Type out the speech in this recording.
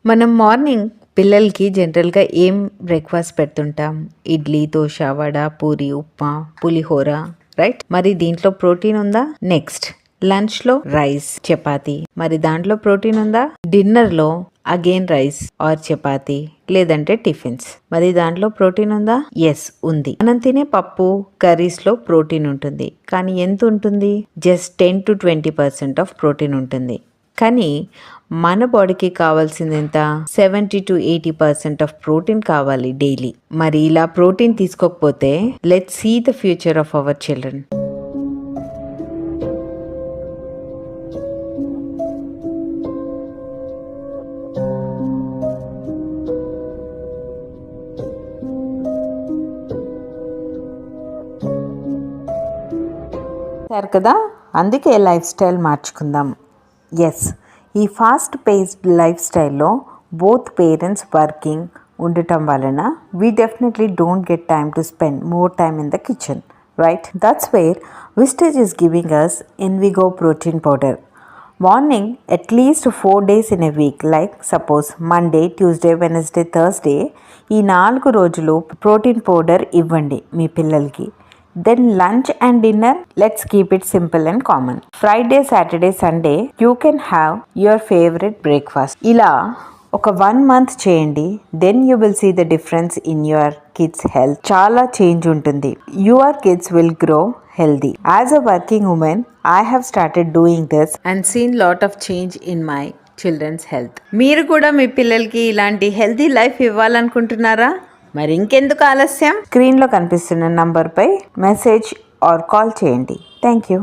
మనం మార్నింగ్ పిల్లలకి జనరల్గా ఏం బ్రేక్ఫాస్ట్ పెడుతుంటాం? ఇడ్లీ, దోశ, వడ, పూరి, ఉప్మా, పులిహోర, రైట్? మరి దీంట్లో ప్రోటీన్ ఉందా? నెక్స్ట్ లంచ్లో రైస్, చపాతి, మరి దాంట్లో ప్రోటీన్ ఉందా? డిన్నర్లో అగైన్ రైస్ ఆర్ చపాతి, లేదంటే టిఫిన్స్, మరి దాంట్లో ప్రోటీన్ ఉందా? ఎస్, ఉంది. మనం తినే పప్పు కర్రీస్లో ప్రోటీన్ ఉంటుంది, కానీ ఎంత ఉంటుంది? జస్ట్ 10 to 20% ఆఫ్ ప్రోటీన్ ఉంటుంది. కానీ మన బాడీకి కావాల్సింది ఎంత? 70 to 80% ఆఫ్ ప్రోటీన్ కావాలి డైలీ. మరి ఇలా ప్రోటీన్ తీసుకోకపోతే let's see the future of our children. కదా, అందుకే లైఫ్ స్టైల్ మార్చుకుందాం. ఎస్, ఈ ఫాస్ట్ పేస్డ్ లైఫ్ స్టైల్లో బోత్ పేరెంట్స్ వర్కింగ్ ఉండటం వలన we definitely don't get time to spend more time in the kitchen, right? That's where Vistage is giving us Envigo protein powder. Morning at least 4 days in a week, like suppose Monday, Tuesday, Wednesday, Thursday, ఈ 4 రోజులు protein powder ఇవ్వండి మీ పిల్లలకి. Then lunch and dinner, let's keep it simple and common. Friday, Saturday, Sunday, you can have your favorite breakfast. ఇలా ఒక 1 month చేయండి. Then you will see the difference in your kids' health. చాలా change ఉంటుంది. Your kids will grow healthy. As a working woman, I have started doing this and seen lot of change in my children's health. మీరు కూడా మీ పిల్లలకి ఇలాంటి healthy life ఇవ్వాలనుకుంటున్నారా? మరి ఇంకెందుకు ఆలస్యం? స్క్రీన్లో కనిపిస్తున్న నంబర్పై మెసేజ్ ఆర్ కాల్ చేయండి. Thank you.